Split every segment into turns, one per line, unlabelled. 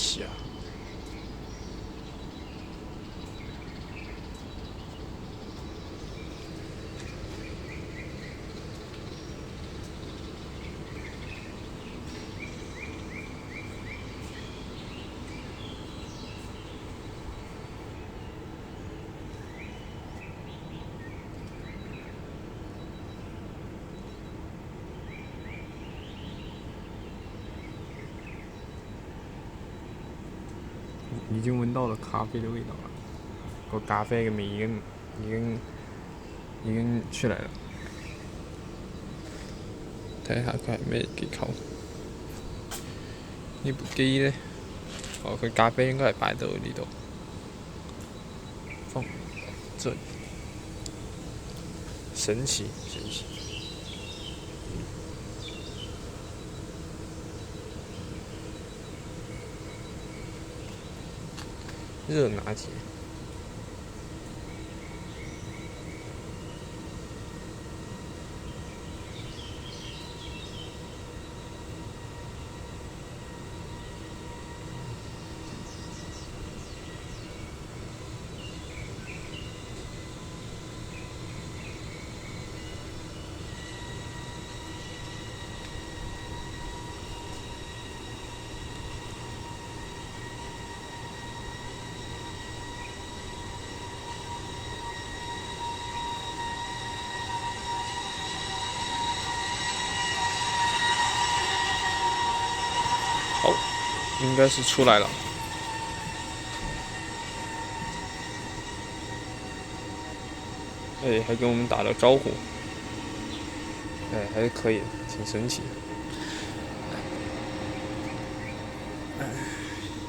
奇啊！已经闻到了咖啡的味道了，個咖啡嘅味已經出嚟啦。睇下佢係咩機構？呢部機呢？哦，佢咖啡應該係擺到呢度，放這裡，神奇神奇。熱拿鐵。好，应该是出来了。还跟我们打了招呼，还是可以的，挺神奇的。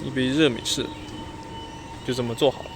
一杯热美式，就这么做好了。